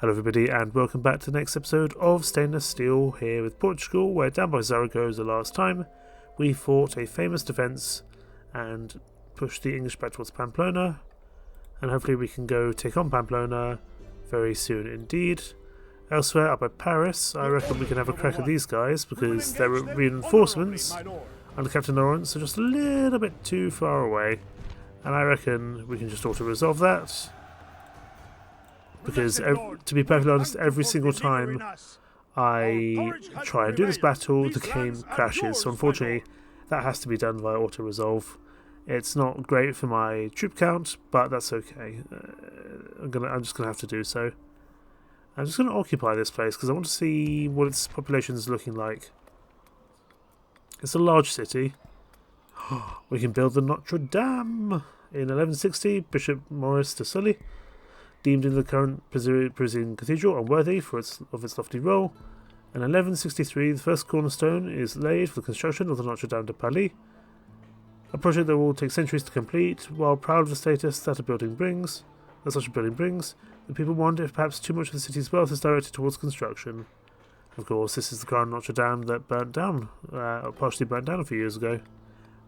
Hello everybody and welcome back to the next episode of Stainless Steel here with Portugal, where down by Zaragoza the last time we fought a famous defence and pushed the English back towards Pamplona, and hopefully we can go take on Pamplona very soon indeed. Elsewhere up at Paris, I reckon we can have a crack at these guys because their reinforcements under Captain Lawrence are just a little bit too far away, and I reckon we can just auto-resolve that. Because, to be perfectly honest, every single time I try and do this battle, the game crashes. So unfortunately, that has to be done via auto-resolve. It's not great for my troop count, but that's okay. I'm just gonna have to do so. I'm just gonna occupy this place because I want to see what its population is looking like. It's a large city. We can build the Notre Dame in 1160. Bishop Maurice de Sully deemed in the current Parisian cathedral unworthy of its lofty role. In 1163, the first cornerstone is laid for the construction of the Notre Dame de Paris, a project that will take centuries to complete. While proud of the status that such a building brings, the people wonder if perhaps too much of the city's wealth is directed towards construction. Of course, this is the current Notre Dame that partially burnt down a few years ago,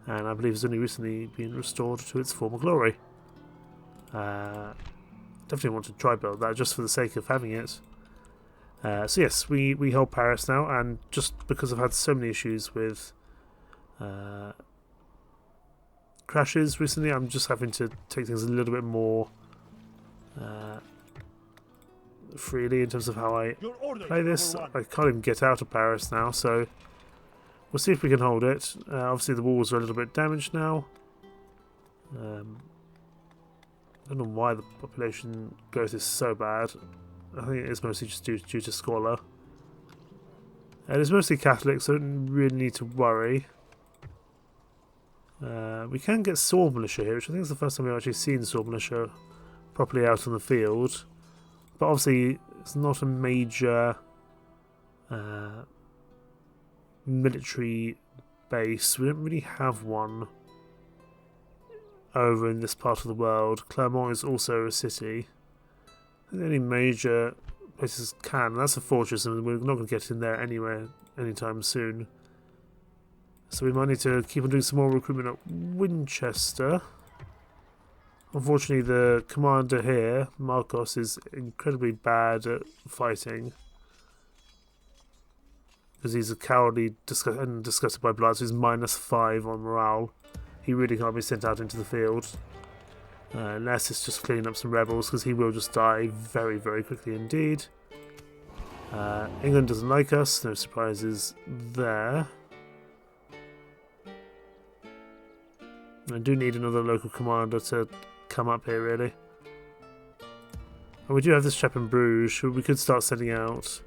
and I believe has only recently been restored to its former glory. Definitely want to try build that just for the sake of having it. So yes, we hold Paris now, and just because I've had so many issues with crashes recently, I'm just having to take things a little bit more freely in terms of how I play this. I can't even get out of Paris now, so we'll see if we can hold it. Obviously the walls are a little bit damaged now. I don't know why the population growth is so bad. I think it is mostly just due to squalor. And it's mostly Catholic, so I don't really need to worry. We can get sword militia here, which I think is the first time we've actually seen sword militia properly out on the field. But obviously, it's not a major military base. We don't really have one over in this part of the world. Clermont is also a city. The only major places that's a fortress, and we're not going to get in there anywhere anytime soon. So we might need to keep on doing some more recruitment at Winchester. Unfortunately, the commander here, Marcos, is incredibly bad at fighting because he's a cowardly and disgusted by blood, so he's -5 on morale. He really can't be sent out into the field unless it's just cleaning up some rebels, because he will just die very, very quickly indeed. England doesn't like us, no surprises there. I do need another local commander to come up here, really. And we do have this chap in Bruges who we could start sending out.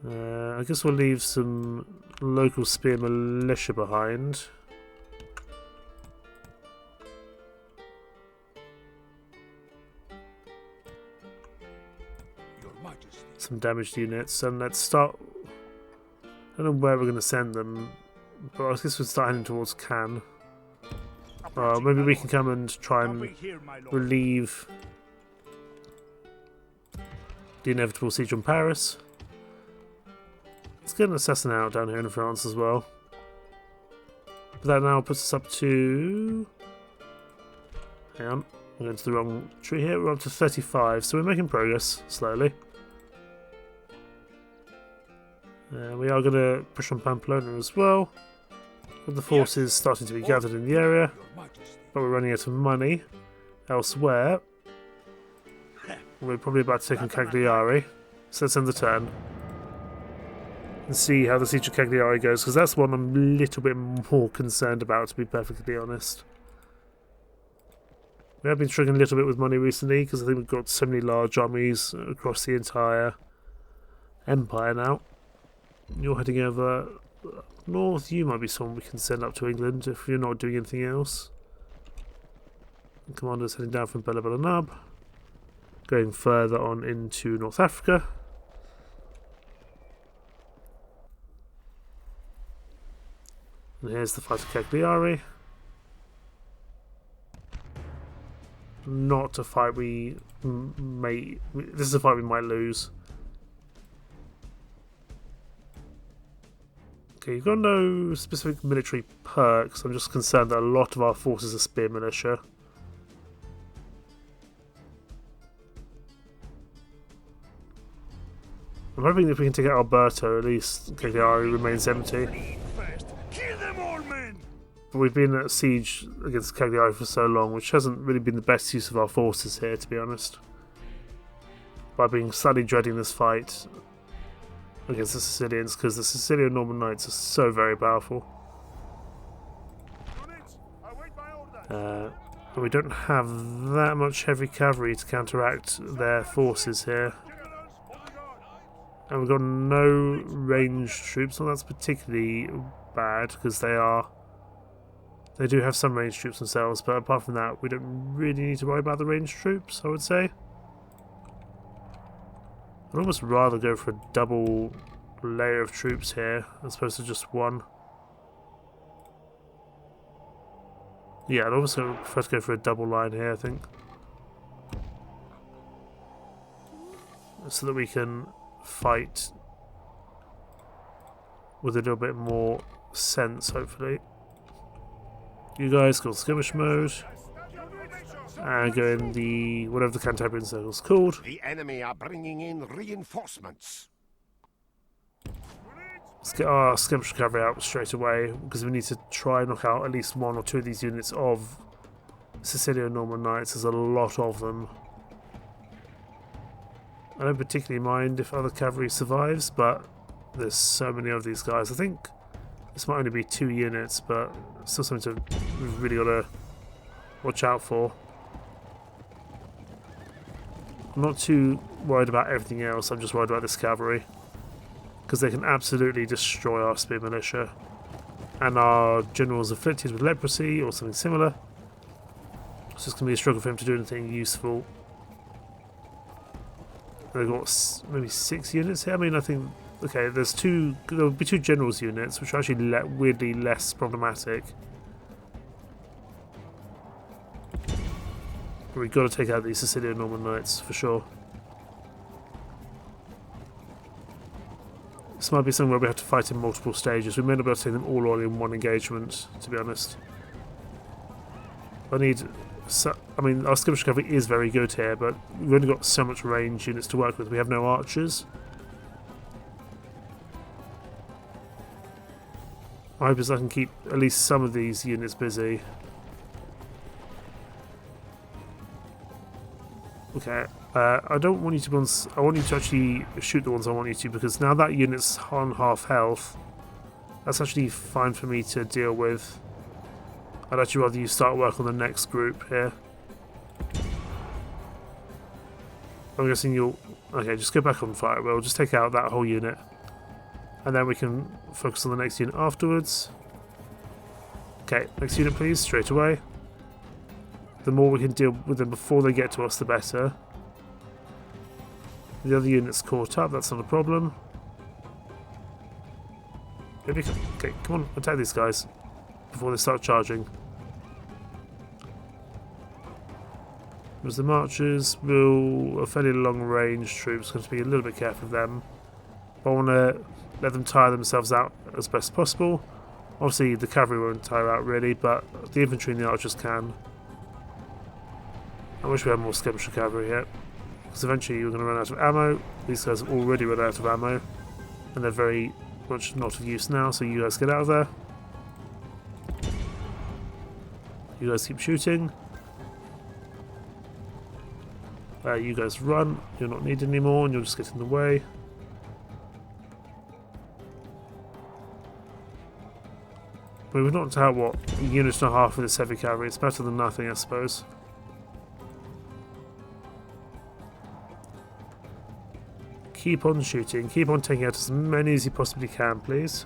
I guess we'll leave some local spear militia behind. Some damaged units, and let's start. I don't know where we're going to send them, but I guess we'll start heading towards Cannes. Maybe we can come and try and relieve the inevitable siege on Paris. Let's get an assassin out down here in France as well. But that now puts us up to... Hang on, we're going to the wrong tree here. We're up to 35, so we're making progress slowly. We are going to push on Pamplona as well, with the forces starting to be gathered in the area, but we're running out of money elsewhere. We're probably about to take on Cagliari, so let's end the turn and see how the siege of Cagliari goes, because that's one I'm a little bit more concerned about, to be perfectly honest. We have been struggling a little bit with money recently, because I think we've got so many large armies across the entire empire now. You're heading over north. You might be someone we can send up to England if you're not doing anything else. The commander's heading down from Bella going further on into North Africa. And here's the fight of Cagliari. not a fight we may... This is a fight we might lose. Okay, you've got no specific military perks. I'm just concerned that a lot of our forces are spear militia. I'm hoping if we can take out Alberto, at least Cagliari remains empty. But we've been at siege against Cagliari for so long, which hasn't really been the best use of our forces here, to be honest. By being slightly dreading this fight against the Sicilians, because the Sicilio-Norman knights are so very powerful. And we don't have that much heavy cavalry to counteract their forces here. And we've got no ranged troops, well that's particularly bad, because they do have some ranged troops themselves, but apart from that, we don't really need to worry about the ranged troops, I would say. I'd almost rather go for a double layer of troops here, as opposed to just one. Yeah, I'd almost prefer to go for a double line here, I think. So that we can fight with a little bit more sense, hopefully. You guys go skirmish mode and go in the whatever the Cantabrian circle is called. The enemy are bringing in reinforcements. Let's get our skirmish cavalry out straight away, because we need to try and knock out at least one or two of these units of Sicilio-Norman knights. There's a lot of them. I don't particularly mind if other cavalry survives, but there's so many of these guys. I think this might only be 2 units, but it's still something we've really got to watch out for. I'm not too worried about everything else, I'm just worried about this cavalry, because they can absolutely destroy our spear militia. And our general's afflicted with leprosy or something similar, so it's going to be a struggle for him to do anything useful. They've got maybe 6 units here. I mean, I think, okay, there'll be 2 generals units, which are actually weirdly less problematic. But we've got to take out these Sicilio-Norman knights for sure. This might be something where we have to fight in multiple stages. We may not be able to take them all on in one engagement, to be honest. I mean, our skirmish cavalry is very good here, but we've only got so much range units to work with. We have no archers. My hope is I can keep at least some of these units busy. Okay, I don't want you to I want you to actually shoot the ones I want you to, because now that unit's on half health, that's actually fine for me to deal with. I'd actually rather you start work on the next group here. I'm guessing you'll... Okay, just go back on fire. We'll just take out that whole unit. And then we can focus on the next unit afterwards. Okay, next unit please, straight away. The more we can deal with them before they get to us, the better. The other unit's caught up, that's not a problem. Okay, come on, attack these guys before they start charging. As the marchers are fairly long range troops, going to be a little bit careful of them. I want to let them tire themselves out as best as possible. Obviously the cavalry won't tire out really, but the infantry and the archers can. I wish we had more skirmisher cavalry here, because eventually you're going to run out of ammo. These guys have already run out of ammo, and they're very much not of use now, so you guys get out of there. You guys keep shooting. You guys run, you're not needed anymore and you'll just get in the way. But we've knocked out, what, a unit and a half with this heavy cavalry. It's better than nothing, I suppose. Keep on shooting, keep on taking out as many as you possibly can, please.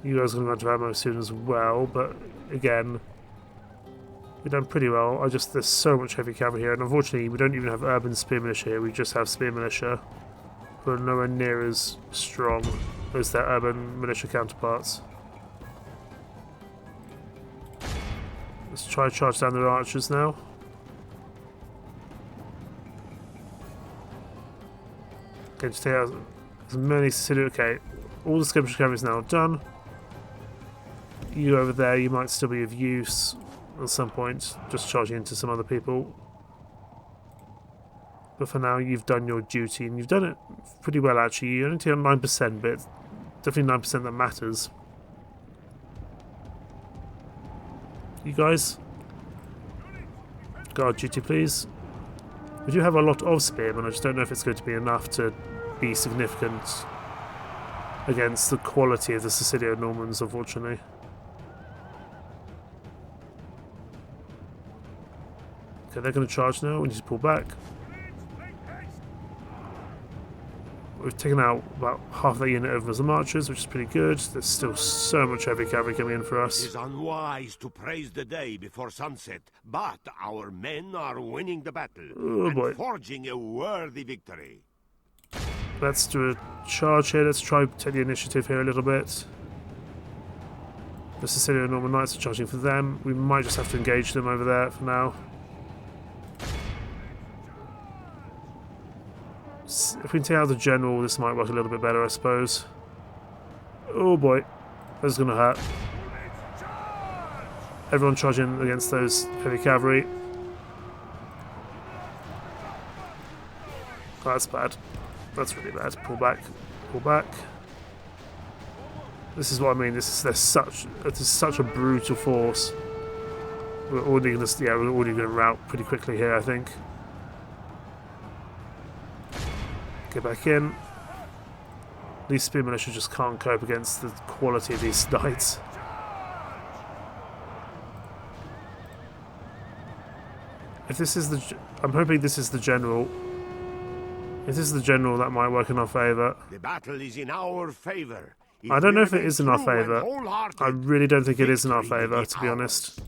You guys are going to run out of ammo soon as well, but again, we've done pretty well. There's so much heavy cavalry here, and unfortunately we don't even have urban spear militia here, we just have spear militia. who are nowhere near as strong as their urban militia counterparts. Let's try to charge down their archers now. Okay, just take out as many Sicilian. Okay, all the skirmish cavalry is now done. You over there, you might still be of use at some point, just charging into some other people. But for now, you've done your duty, and you've done it pretty well actually. You only take on 9%, but it's definitely 9% that matters. You guys, guard duty please. We do have a lot of spearmen, I just don't know if it's going to be enough to be significant against the quality of the Sicilio-Normans, unfortunately. Okay, they're going to charge now, we need to pull back. We've taken out about half that unit over as the marchers, which is pretty good. There's still so much heavy cavalry coming in for us. It is unwise to praise the day before sunset, but our men are winning the battle and forging a worthy victory. Let's do a charge here. Let's try to take the initiative here a little bit. The Sicilio-Norman Knights are charging for them. We might just have to engage them over there for now. If we can take out the general, this might work a little bit better, I suppose. Oh boy, that's going to hurt. Everyone charging against those heavy cavalry. Oh, that's bad. That's really bad. Pull back. Pull back. This is what I mean. It is such a brutal force. We're already going to rout pretty quickly here, I think. Get back in. These spear militia just can't cope against the quality of these knights. If this is the... I'm hoping this is the general. If this is the general, that might work in our favour. The battle is in our favour. I don't know if it is in our favour. I really don't think it is in our favour, to be honest.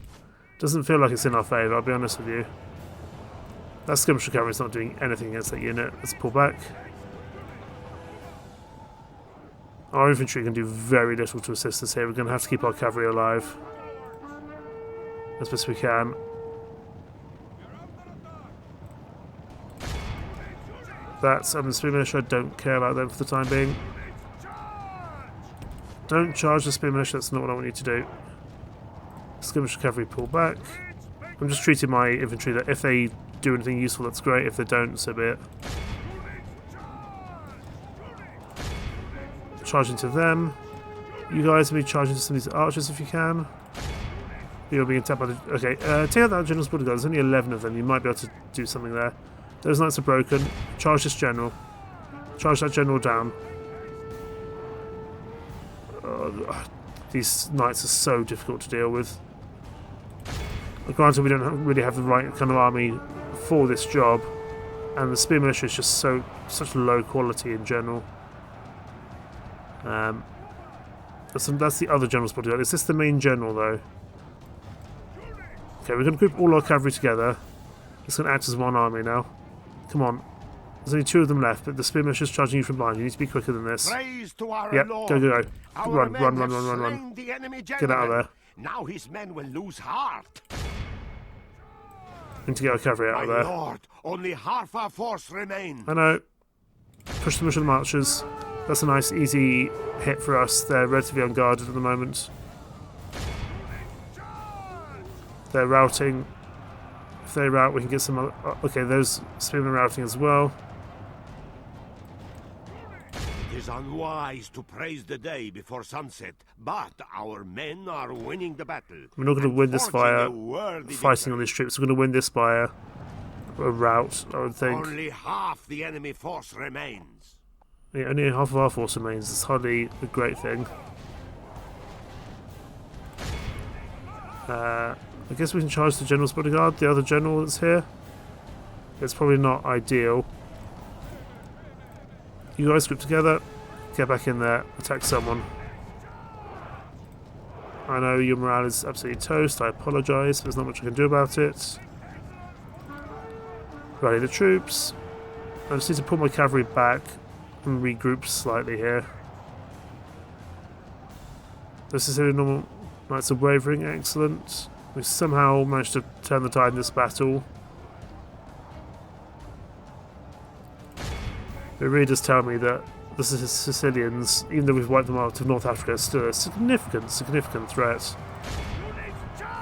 Doesn't feel like it's in our favour, I'll be honest with you. That skirmisher cavalry is not doing anything against that unit. Let's pull back. Our infantry can do very little to assist us here. We're going to have to keep our cavalry alive as best we can. That's the spear militia. I don't care about them for the time being. Don't charge the spear militia. That's not what I want you to do. Skirmisher cavalry pull back. I'm just treating my infantry that if they do anything useful, that's great. If they don't, so be it. Charge into them. You guys will be charging to some of these archers if you can. You're being attacked by the... Okay, take out that general's bodyguard. There's only 11 of them. You might be able to do something there. Those knights are broken. Charge this general. Charge that general down. These knights are so difficult to deal with. Granted, we don't really have the right kind of army for this job, and the spear militia is just such low quality in general. That's the other general's bodyguard. Is this the main general though? Okay, we're going to group all our cavalry together. It's going to act as one army now. Come on. There's only 2 of them left, but the spear militia is charging you from behind. You need to be quicker than this. Yep, go. Run. Get out of there. Now his men will lose heart. Need to get our cavalry out of there. Lord, only half our force remains. I know. Push the mission marchers. That's a nice, easy hit for us. They're relatively unguarded at the moment. They're routing. If they rout, we can get some other... Okay, those spearmen are routing as well. It is unwise to praise the day before sunset, but our men are winning the battle. We're not going to win this by fighting on these troops. We're going to win this by a rout, I would think. Only half the enemy force remains. Yeah, only half of our force remains. It's hardly a great thing. I guess we can charge the general's bodyguard, the other general that's here. It's probably not ideal. You guys group together, get back in there, attack someone. I know your morale is absolutely toast, I apologise, there's not much I can do about it. Rally the troops. I just need to pull my cavalry back and regroup slightly here. The Sicilian-Norman Knights are wavering, excellent. We somehow managed to turn the tide in this battle. It really does tell me that the Sicilians, even though we've wiped them out of North Africa, are still a significant threat.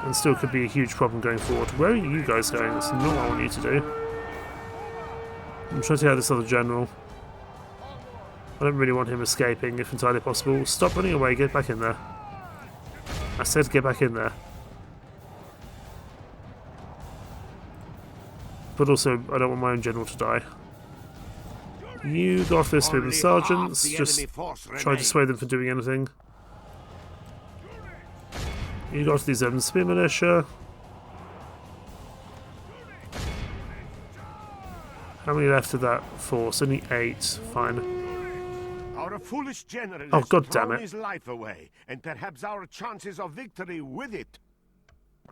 And still could be a huge problem going forward. Where are you guys going? That's not what I want you to do. I'm trying to get this other general. I don't really want him escaping, if entirely possible. Stop running away, get back in there. I said get back in there. But also, I don't want my own general to die. You go after the spearmen sergeants, just try to sway them from doing anything. You go after these spear militia. How many left of that force? Only 8. Fine. Our foolish general oh, God damn it. his life away, and perhaps our chances of victory with it.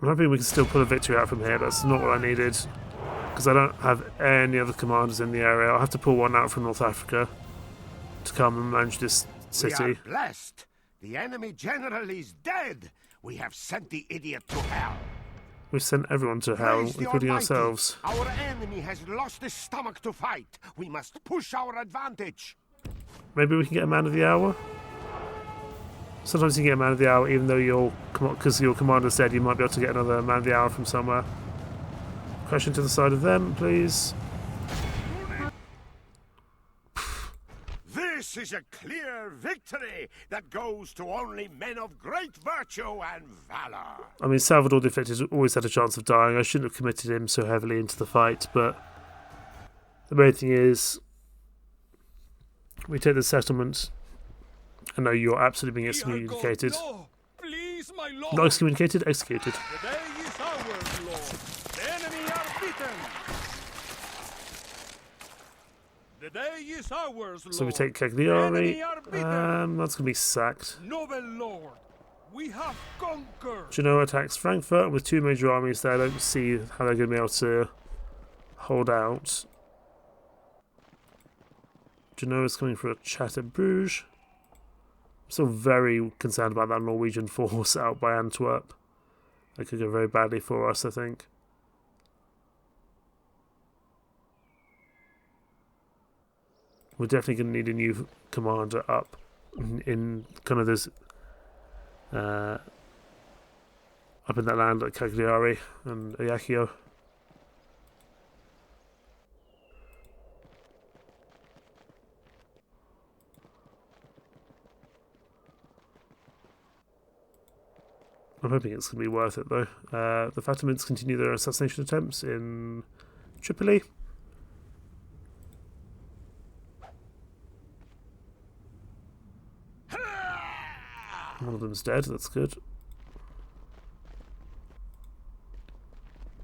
I'm hoping we can still pull a victory out from here. That's not what I needed. Because I don't have any other commanders in the area. I'll have to pull one out from North Africa to come and manage this city. We are blessed. The enemy general is dead. We have sent the idiot to hell. We've sent everyone to hell, including ourselves. Our enemy has lost his stomach to fight. We must push our advantage. Maybe we can get a man of the hour? Sometimes you can get a man of the hour even though because your commander's dead, you might be able to get another man of the hour from somewhere. Crash into the side of them, please. This is a clear victory that goes to only men of great virtue and valor. I mean, Salvador the Afflicted always had a chance of dying. I shouldn't have committed him so heavily into the fight, but the main thing is we take the settlement. I know you're absolutely being excommunicated. Please, my lord. Not excommunicated, executed. The day is ours, lord. The enemy are beaten. The day is ours, lord. So we take Cagliari, and that's going to be sacked. Noble lord, we have conquered. Genoa attacks Frankfurt with 2 major armies there. I don't see how they're going to be able to hold out. Genoa's coming for a chat at Bruges. I'm still very concerned about that Norwegian force out by Antwerp. That could go very badly for us, I think. We're definitely going to need a new commander up in kind of this up in that land like Cagliari and Ajaccio. I'm hoping it's going to be worth it though. The Fatimids continue their assassination attempts in Tripoli. One of them's dead, that's good.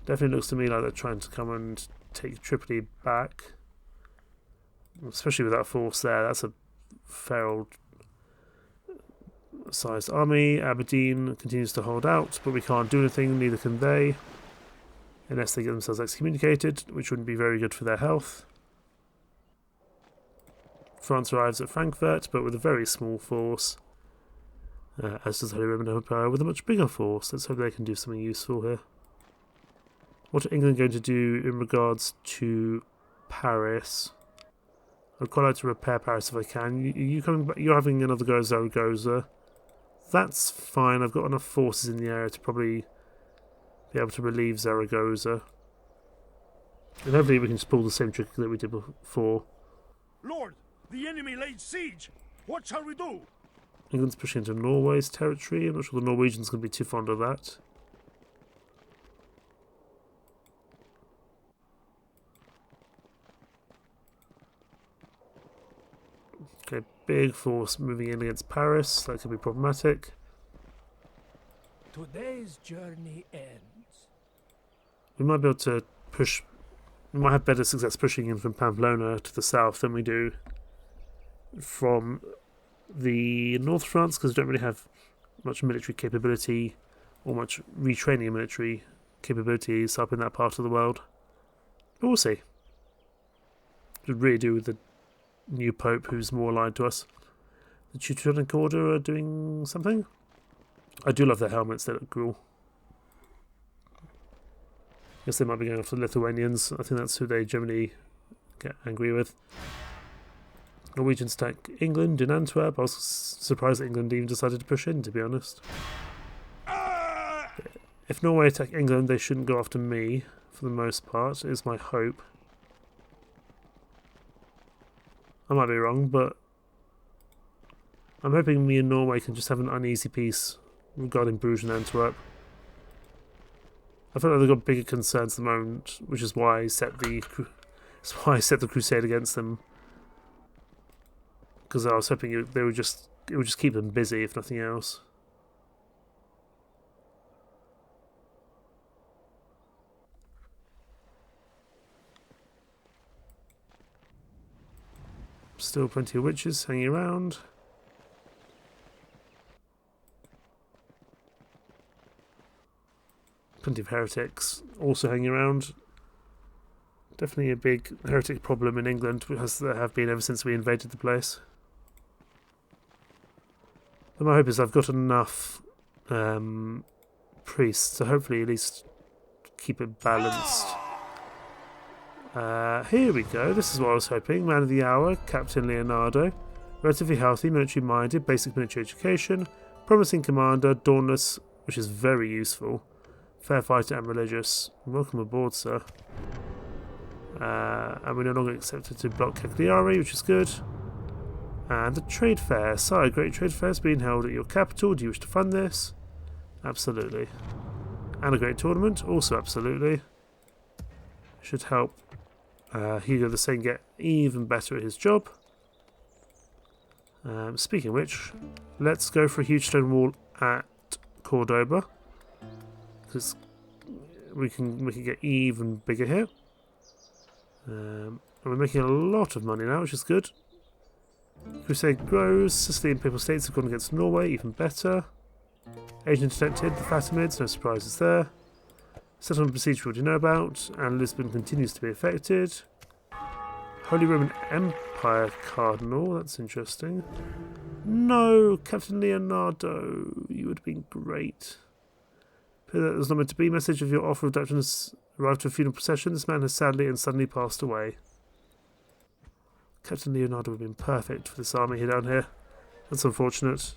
Definitely looks to me like they're trying to come and take Tripoli back. Especially with that force there, that's a fair old sized army. Aberdeen continues to hold out, but we can't do anything, neither can they. Unless they get themselves excommunicated, which wouldn't be very good for their health. France arrives at Frankfurt, but with a very small force. As does the Holy Roman Empire with a much bigger force. Let's hope they can do something useful here. What are England going to do in regards to Paris? I'd quite like to repair Paris if I can. You coming back? You're having another go at Zaragoza. That's fine. I've got enough forces in the area to probably be able to relieve Zaragoza. And hopefully we can just pull the same trick that we did before. Lord, the enemy laid siege. What shall we do? England's pushing into Norway's territory. I'm not sure the Norwegians going to be too fond of that. Okay, big force moving in against Paris. That could be problematic. Today's journey ends. We might be able to push... We might have better success pushing in from Pamplona to the south than we do from the North France, because we don't really have much military capability or much retraining military capabilities up in that part of the world. But we'll see. It would really do with the new pope who's more aligned to us. The Teutonic Order are doing something. I do love their helmets, they look cool. Guess they might be going after the Lithuanians. I think that's who they generally get angry with. Norwegians attack England in Antwerp. I was surprised that England even decided to push in, to be honest. If Norway attack England, they shouldn't go after me, for the most part, is my hope. I might be wrong, but I'm hoping me and Norway can just have an uneasy peace regarding Bruges and Antwerp. I feel like they've got bigger concerns at the moment, which is why I set the crusade against them. Because I was hoping it would just keep them busy, if nothing else. Still plenty of witches hanging around. Plenty of heretics also hanging around. Definitely a big heretic problem in England, as there have been ever since we invaded the place. But my hope is I've got enough priests to hopefully at least keep it balanced. Here we go, this is what I was hoping. Man of the hour, Captain Leonardo. Relatively healthy, military-minded, basic military education. Promising commander, dauntless, which is very useful. Fair fighter and religious. Welcome aboard, sir. And we're no longer accepted to block Cagliari, which is good. And the trade fair. Sire, great trade fair is being held at your capital. Do you wish to fund this? Absolutely. And a great tournament? Also absolutely. Should help Hugo the Saint get even better at his job. Speaking of which, let's go for a huge stone wall at Cordoba, because we can get even bigger here. And we're making a lot of money now, which is good. Crusade grows. Sicily and Papal States have gone against Norway, even better. Agent detected, the Fatimids, no surprises there. Settlement procedure we already know about, and Lisbon continues to be affected. Holy Roman Empire Cardinal, that's interesting. No, Captain Leonardo, you would have been great. That was not meant to be. Message of your offer of adoption has arrived to a funeral procession. This man has sadly and suddenly passed away. Captain Leonardo would have been perfect for this army here down here. That's unfortunate.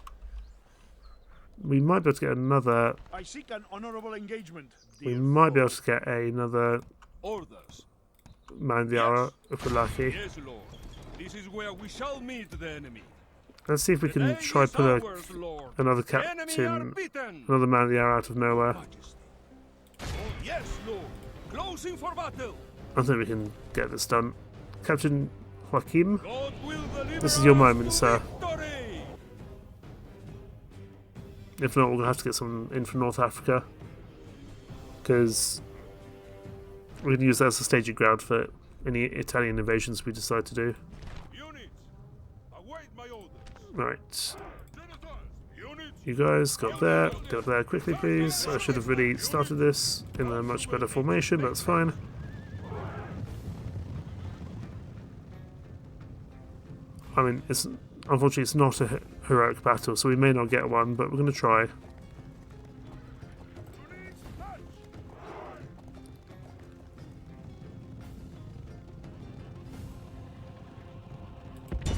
We might be able to get another. I seek an honorable engagement. We might be able to get another orders. Man of the hour if we're lucky. Yes, Lord. This is where we shall meet the enemy. Let's see if we can try put another captain, another man of the hour out of nowhere. Oh, yes, Lord. Closing for battle. I think we can get this done. Captain Joachim, God will deliver this is your moment, sir. victory. If not, we're going to have to get someone in from North Africa, because we can use that as a staging ground for any Italian invasions we decide to do. Units, await my orders. Right. Units, You guys got there. Get up there quickly, please. I should have really started this in a much better formation, but that's fine. I mean, unfortunately it's not a heroic battle, so we may not get one, but we're going to try.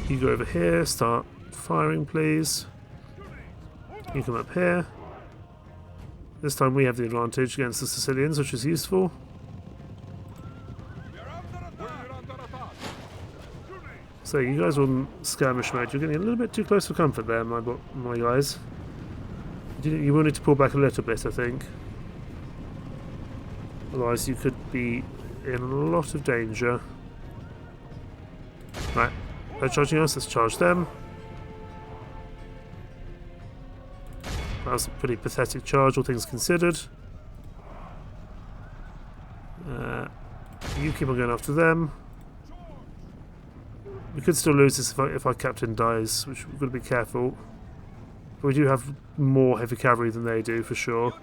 You go over here, start firing, please. You come up here. This time we have the advantage against the Sicilians, which is useful. So you guys are on skirmish mode. You're getting a little bit too close for comfort there, my guys. You will need to pull back a little bit, I think. Otherwise you could be in a lot of danger. Right, they're charging us, let's charge them. That was a pretty pathetic charge, all things considered. You keep on going after them. We could still lose this if our captain dies, which we've got to be careful. But we do have more heavy cavalry than they do, for sure.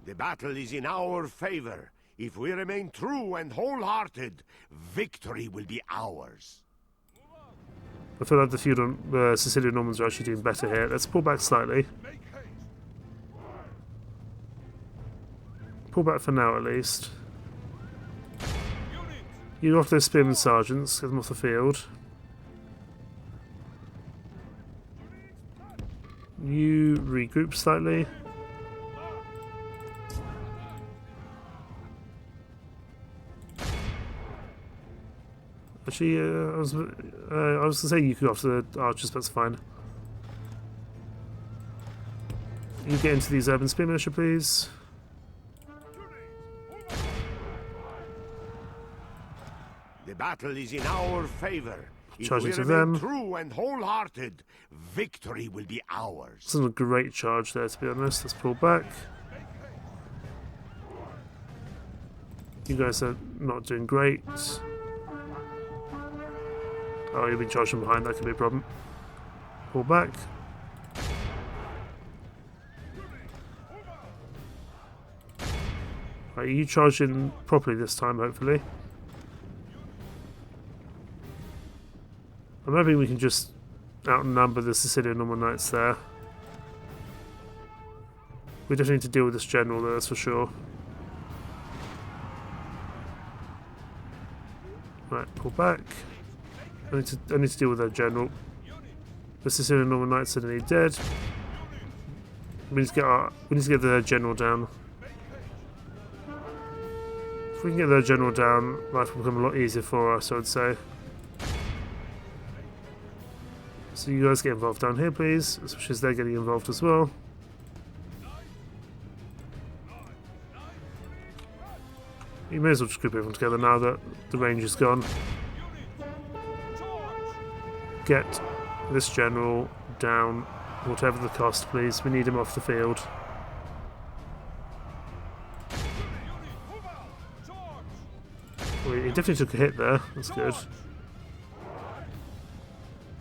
The battle is in our favor. If we remain true and wholehearted, victory will be ours. I feel like the Sicilian-Normans are actually doing better here. Let's pull back slightly. Pull back for now, at least. You off those spearmen sergeants, get them off the field. You regroup slightly. Actually, I was going to say you could go after the archers, but that's fine. You get into these urban spear militia, please. The battle is in our favor. Charging if to we remain them. true and wholehearted, victory will be ours. This isn't a great charge there, to be honest. Let's pull back. You guys are not doing great. Oh, you've been charged from behind, that could be a problem. Pull back. Right, you charge in properly this time, hopefully. I'm hoping we can just outnumber the Sicilian-Norman knights there. We definitely need to deal with this general though, that's for sure. Right, pull back. I need to deal with that general. The Sicilian-Norman knights are nearly dead. We need to get the general down. If we can get the general down, life will become a lot easier for us, I would say. So you guys get involved down here, please, especially as they're getting involved as well. You may as well just group everyone together now that the range is gone. Get this general down, whatever the cost, please. We need him off the field. Well, he definitely took a hit there. That's good.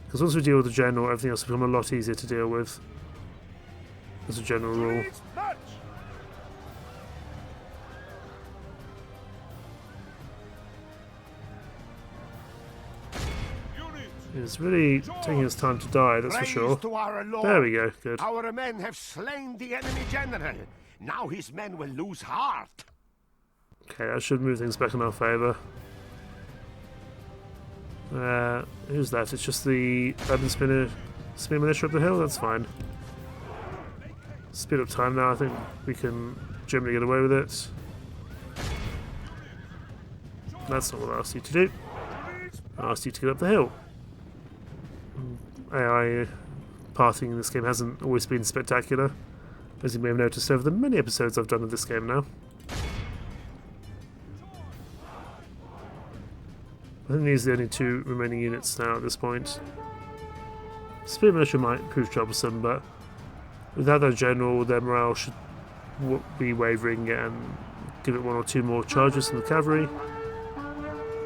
Because once we deal with the general, everything else will become a lot easier to deal with. As a general rule. It's really taking its time to die, that's for sure. There we go, good. Our men have slain the enemy general. Now his men will lose heart. Okay, that should move things back in our favour. Who's that? It's just the urban spear militia up the hill? That's fine. Speed up time now, I think we can generally get away with it. That's not what I asked you to do. I asked you to get up the hill. AI pathing in this game hasn't always been spectacular, as you may have noticed over the many episodes I've done of this game now. I think these are the only two remaining units now at this point. Spear militia might prove troublesome, but without their general, their morale should be wavering and give it one or two more charges from the cavalry,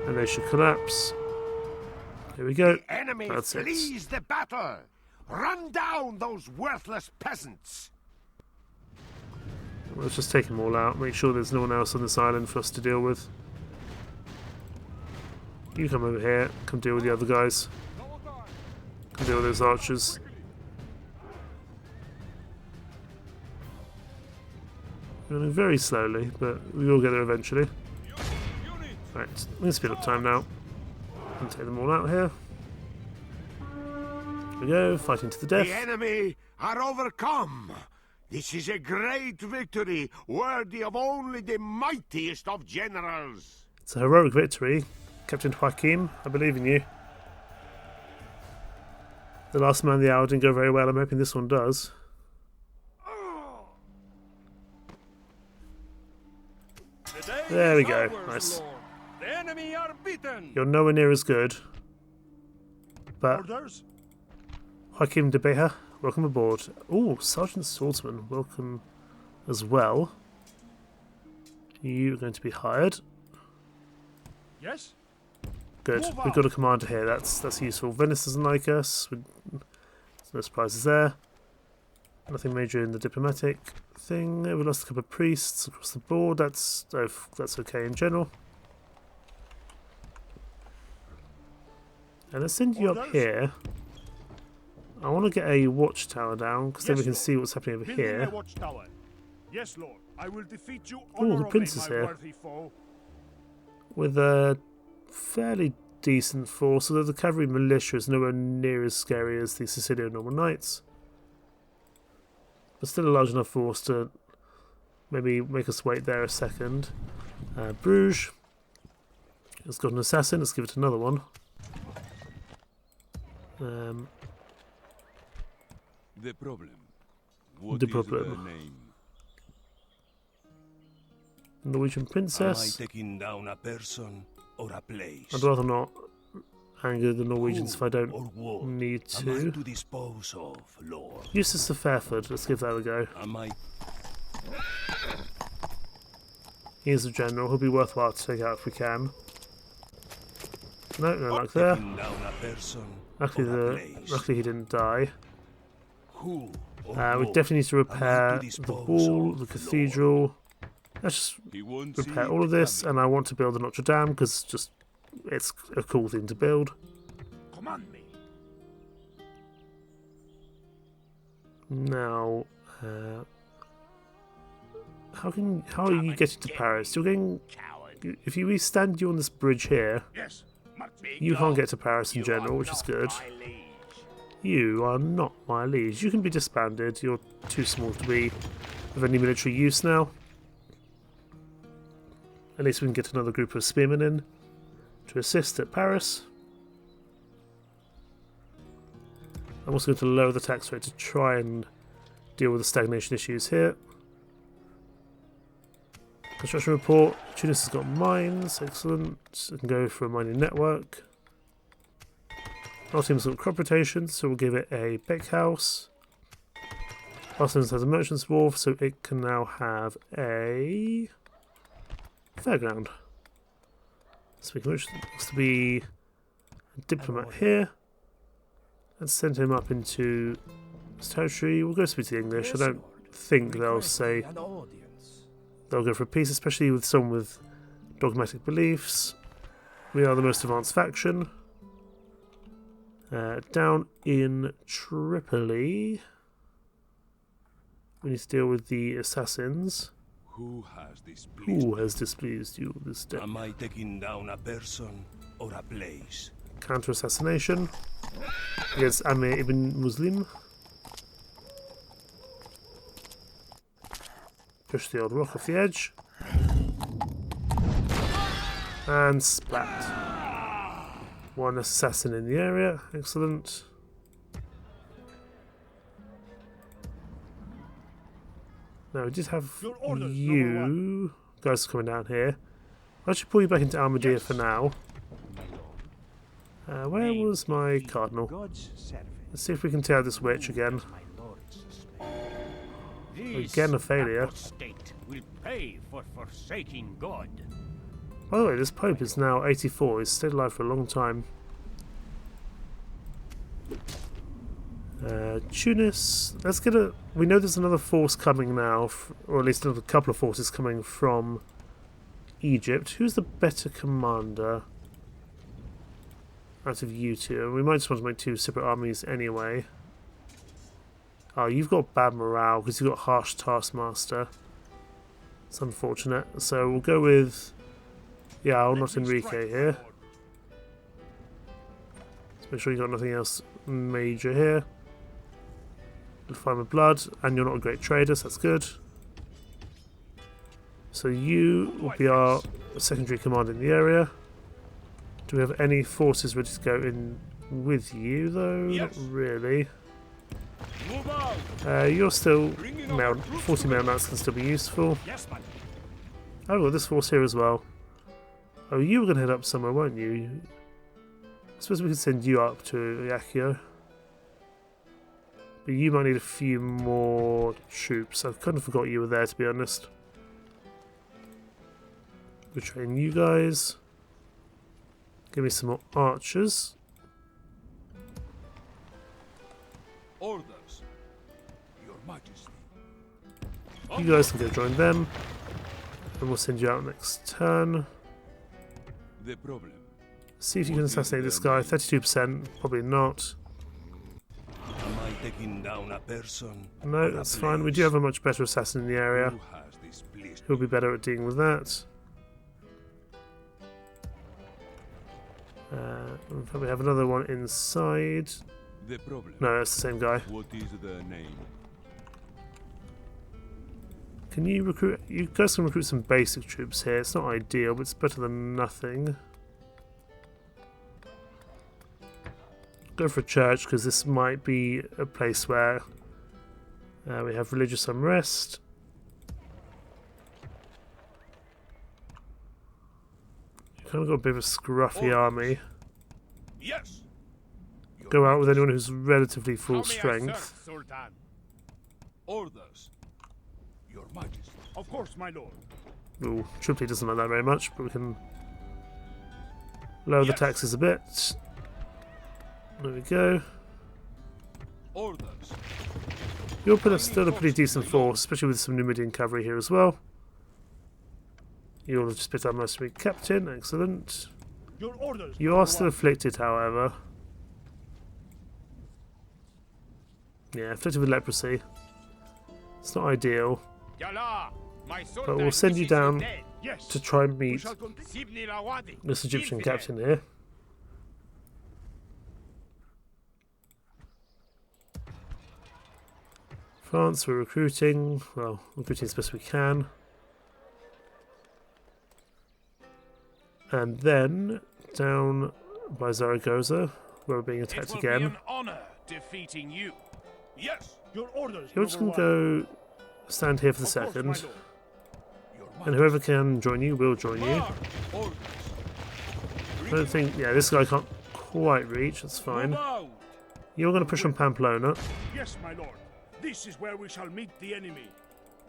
and they should collapse. Here we go. The enemy flees the battle. Run down those worthless peasants. Let's just take them all out. Make sure there's no one else on this island for us to deal with. You come over here. Come deal with the other guys. Come deal with those archers. We're going very slowly, but we will get there eventually. Right, I'm going to speed up time now. And take them all out here. Here we go, fighting to the death. The enemy are overcome. This is a great victory, worthy of only the mightiest of generals. It's a heroic victory. Captain Joachim, I believe in you. The last man of the hour didn't go very well. I'm hoping this one does. There we go. Nice. The enemy are beaten. You're nowhere near as good. But Joachim de Beha, welcome aboard. Oh, Sergeant Swordsman, welcome as well. You are going to be hired. Yes. Good. We've got a commander here. That's useful. Venice doesn't like us. No surprises there. Nothing major in the diplomatic thing. We lost a couple of priests across the board. That's okay in general. And let's send you up Orders? here. I want to get a watchtower down, because then Yes, we can Lord. see what's happening over Building here. a watchtower. Yes, Lord. I will defeat you the honorably, prince is my here. worthy foe. With a fairly decent force, although the cavalry militia is nowhere near as scary as the Sicilio-Norman knights. But still a large enough force to maybe make us wait there a second. Bruges. It's got an assassin, let's give it another one. The problem. What The is problem. their name? Norwegian Am I princess. taking down a person or a place? I'd rather not anger the Norwegians if I Who don't or what need am I to. to dispose of, Lord? Eustace of Fairford, let's give that a go. Am I He's a general, he'll be worthwhile to take out if we can. No luck there. taking down a person Luckily, or a place? luckily he didn't die. Who or We what definitely need to am I repair the dispose wall, of, the cathedral. Let's just Lord? He won't repair see all it of this, coming. and I want to build a Notre Dame because it's a cool thing to build. Command me. Now, how are you getting to Paris? You're getting. If we stand you on this bridge here, Yes. you can't get to Paris in general, which is good. You are not my liege. You can be disbanded. You're too small to be of any military use now. At least we can get another group of spearmen in to assist at Paris. I'm also going to lower the tax rate to try and deal with the stagnation issues here. Construction report. Tunis has got mines. Excellent. I can go for a mining network. Our team's got crop rotation, so we'll give it a bakehouse. Our team has a merchant's wharf, so it can now have a fairground. Speaking of which, looks to be a diplomat here. Let's send him up into his territory. We'll go speak to the English. I don't think they'll say they'll go for peace, especially with someone with dogmatic beliefs. We are the most advanced faction. Down in Tripoli, we need to deal with the assassins. Who has displeased? Who has displeased you this day? Am I taking down a person or a place? Counter-assassination against Amir ibn Muslim. Push the old rock off the edge. And splat. One assassin in the area. Excellent. Now, we did have Your orders, you guys coming down here. I should pull you back into Almadia for now. Where was my cardinal? Let's see if we can tear this witch again. Again, a failure. State will pay for forsaking God. By the way, this Pope is now 84. He's stayed alive for a long time. Tunis. Let's get a... We know there's another force coming now, or at least another couple of forces coming from Egypt. Who's the better commander out of you two? We might just want to make two separate armies anyway. Oh, you've got bad morale because you've got harsh taskmaster. It's unfortunate. So we'll go with... Yeah, I'll not Enrique here. Let's make sure you got nothing else major here. Fine with blood, and you're not a great trader, so that's good. So you will be our secondary command in the area. Do we have any forces ready to go in with you, though? Yes. Not really. Move out! You're still... 40 male knights can still be useful. Yes, man. Oh, well, this force here as well. Oh, you were going to head up somewhere, weren't you? I suppose we could send you up to Iacchio. But you might need a few more troops. I kind of forgot you were there, to be honest. We'll train you guys. Give me some more archers. Orders, Your Majesty. You guys can go join them. And we'll send you out next turn. The problem. See if you can assassinate this guy. 32%, probably not. Am I taking down a person? No, that's fine. We do have a much better assassin in the area. Who has this blister? He'll be better at dealing with that. We'll probably have another one inside. The problem. No, that's the same guy. What is the name? Can you recruit? You guys can recruit some basic troops here. It's not ideal, but it's better than nothing. Go for a church because this might be a place where we have religious unrest. Kind of got a bit of a scruffy army. Yes. Go out with anyone who's relatively full strength. Orders. Your Majesty. Of course, my lord. Ooh, Tripoli doesn't like that very much, but we can lower the taxes a bit. There we go. Orders. You'll put us still a pretty decent force, especially with some Numidian cavalry here as well. You'll have just picked up most of me captain, excellent. Your orders. You are still afflicted, however. Yeah, afflicted with leprosy. It's not ideal, but we'll send you down Yes. to try and meet Shall continue. this Egyptian captain here. France, we're recruiting. Well, recruiting as best we can. And then down by Zaragoza, where we're being attacked again. An honor defeating you. Yes. Your orders. We're just going number to go stand here for the one. Of course, my second. lord. Your And whoever can join you will join you. Orders. I don't think... Yeah, this guy can't quite reach. That's fine. You're going to push on Pamplona. Yes, my lord. This is where we shall meet the enemy.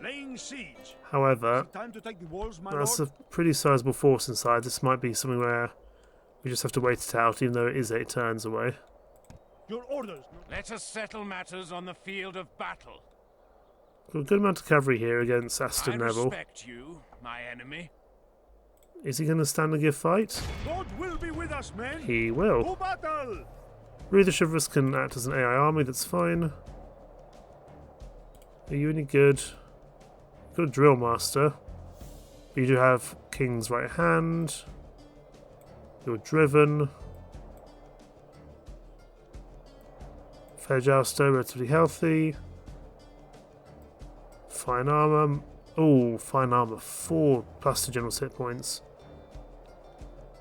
Laying siege. However, Time to take the walls, my that's lord. a pretty sizable force inside. This might be something where we just have to wait it out, even though it is 8 turns away. Your orders. Let us settle matters on the field of battle. Got a good amount of cavalry here against Aston I Neville. respect you, my enemy. Is he going to stand and give fight? God will be with us, men. He will. To battle. Rue the Chivalrous can act as an AI army, that's fine. Are you any good? Good drill master. But you do have King's right hand. You're driven. Fair jouster, relatively healthy. Fine armor. Oh, fine armor. 4 plus to general's hit points.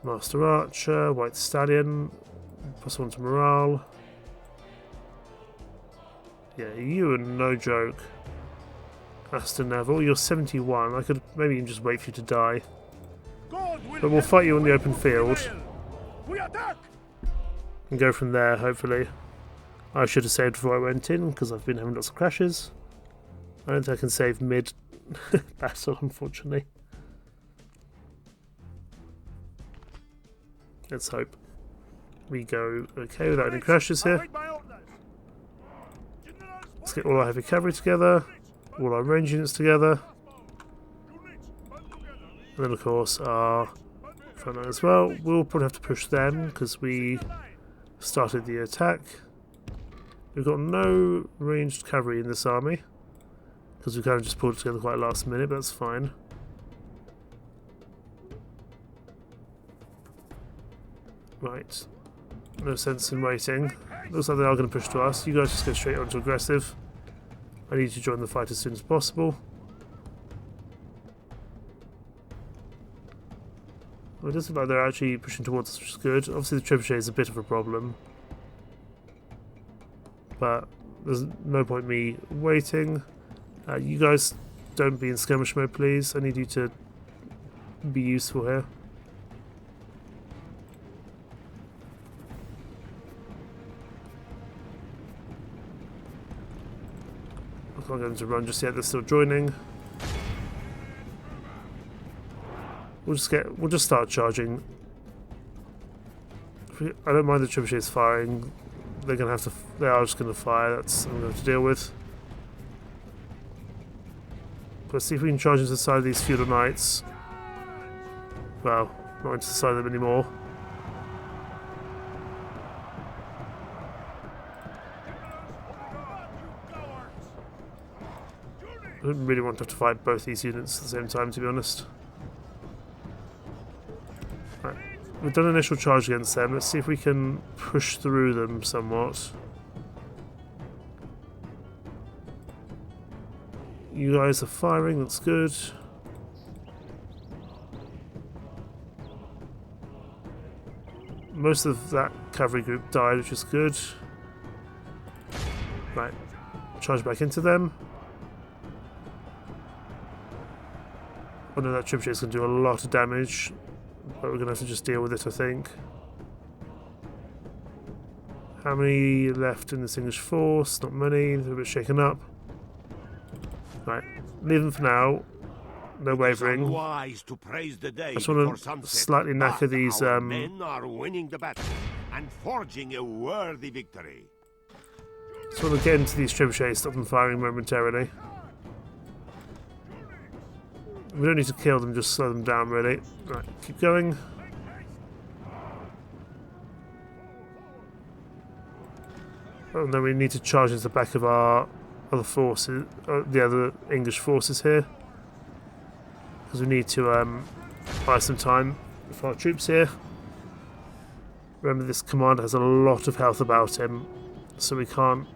Master Archer, White Stallion, +1 to morale. Yeah, you are no joke. Aston Neville, you're 71. I could maybe even just wait for you to die. God will But we'll fight you on the open field We attack. and go from there, hopefully. I should have saved before I went in, because I've been having lots of crashes. I don't think I can save mid-battle, unfortunately. Let's hope we go okay without any crashes here. Await my orders. Let's get all our heavy cavalry together, all our range units together, and then of course our front line as well. We'll probably have to push them because we started the attack. We've got no ranged cavalry in this army because we kind of just pulled it together quite last minute, but that's fine. Right, no sense in waiting. Looks like they are going to push to us. You guys just go straight on to aggressive. I need to join the fight as soon as possible. Well, it does look like they're actually pushing towards us, which is good. Obviously the trebuchet is a bit of a problem, but there's no point me waiting. You guys don't be in skirmish mode, please. I need you to be useful here. I can't get them to run just yet, they're still joining. We'll just start charging. I don't mind the trebuchets firing. They are just gonna fire, that's something we have to deal with. Let's see if we can charge into the side of these feudal knights. Well, not into the side of them anymore. I don't really want to have to fight both these units at the same time, to be honest. Right. We've done an initial charge against them. Let's see if we can push through them somewhat. You guys are firing, that's good. Most of that cavalry group died, which is good. Right, charge back into them. Oh no, that trebuchet is going to do a lot of damage, but we're going to have to just deal with it, I think. How many left in this English force? Not many, they're a bit shaken up. Right, leave them for now. No wavering. Wise to praise the day I just want to slightly knacker these. Men are winning the battle and forging a worthy victory. Just want to get into these trebuchets, stop them firing momentarily. We don't need to kill them, just slow them down, really. Right, keep going. Oh, and then we need to charge into the back of our other forces, the other English forces here. Because we need to buy some time for our troops here. Remember, this commander has a lot of health about him, so we can't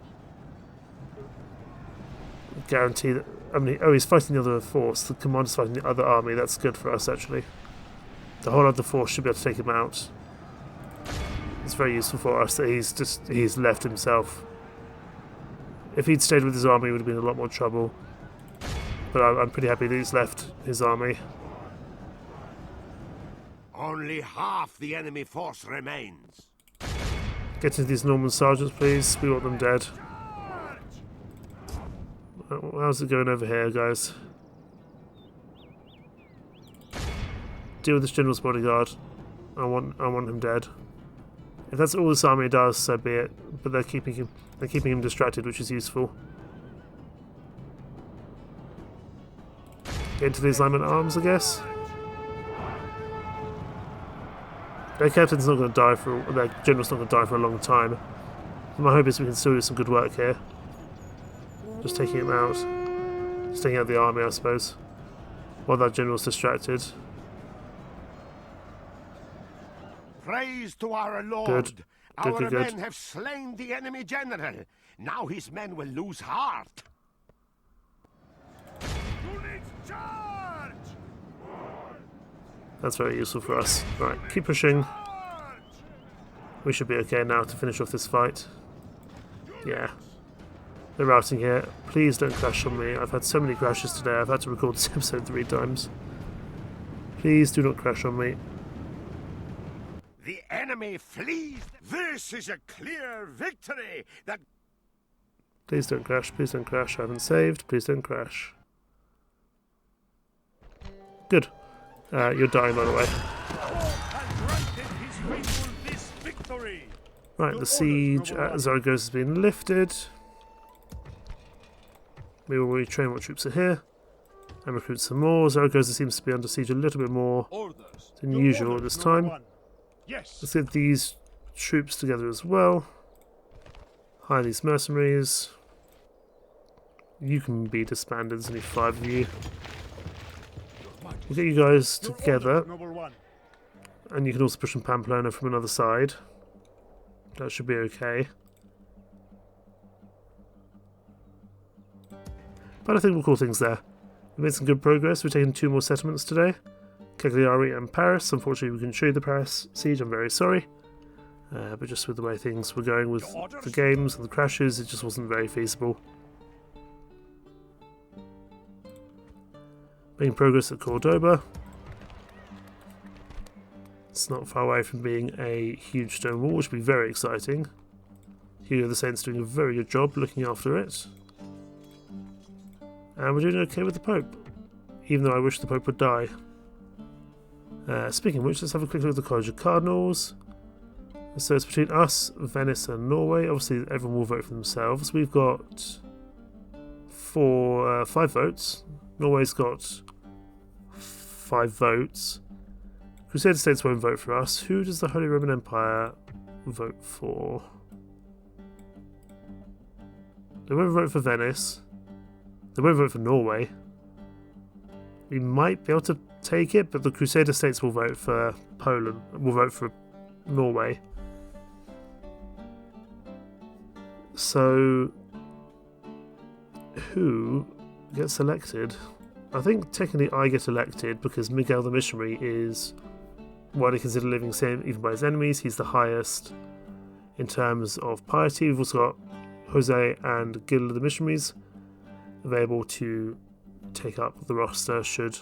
guarantee that. I mean, oh, he's fighting the other force. The commander's fighting the other army. That's good for us, actually. The whole other force should be able to take him out. It's very useful for us that he's left himself. If he'd stayed with his army, he would have been in a lot more trouble. But I'm pretty happy that he's left his army. Only half the enemy force remains. Get to these Norman sergeants, please. We want them dead. How's it going over here, guys? Deal with this general's bodyguard. I want him dead. If that's all this army does, so be it. But they're keeping him distracted, which is useful. Get into the alignment arms, I guess. Their captain's not going to die their general's not going to die for a long time. My hope is we can still do some good work here. Just taking him out. Just taking out the army, I suppose. While that general's distracted. Praise to our Lord. Good. Our men have slain the enemy general. Now his men will lose heart. Units charge! That's very useful for us. Right, keep pushing. We should be okay now to finish off this fight. Yeah. They're routing here. Please don't crash on me. I've had so many crashes today. I've had to record this episode 3 times. Please do not crash on me. The enemy flees. This is a clear victory that... Please don't crash. Please don't crash. I haven't saved. Please don't crash. Good. You're dying, by the way. Right, the siege at Zaragoza has been lifted. We will retrain what troops are here and recruit some more. Zaragoza seems to be under siege a little bit more than usual at this time. Yes. Let's get these troops together as well. Hire these mercenaries. You can be disbanded, there's only 5 of you. We'll get you guys together. And you can also push in Pamplona from another side. That should be okay. But I think we'll call things there. We made some good progress. We've taken 2 more settlements today. Cagliari and Paris. Unfortunately, we couldn't show you the Paris siege. I'm very sorry. But just with the way things were going with the games and the crashes, it just wasn't very feasible. Making progress at Cordoba. It's not far away from being a huge stone wall, which would be very exciting. Hugo the Saint's doing a very good job looking after it. And we're doing okay with the Pope, even though I wish the Pope would die. Speaking of which, let's have a quick look at the College of Cardinals. So it's between us, Venice and Norway. Obviously everyone will vote for themselves. We've got 5 votes. Norway's got 5 votes. Crusader States won't vote for us. Who does the Holy Roman Empire vote for? They won't vote for Venice. They won't vote for Norway. We might be able to take it, but the Crusader states will vote for Poland. Will vote for Norway. So, who gets elected? I think technically I get elected because Miguel the Missionary is widely considered living saint even by his enemies. He's the highest in terms of piety. We've also got Jose and Gil the Missionaries available to take up the roster should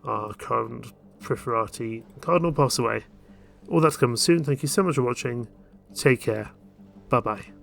our current Preferati Cardinal pass away. All that's coming soon. Thank you so much for watching. Take care. Bye bye.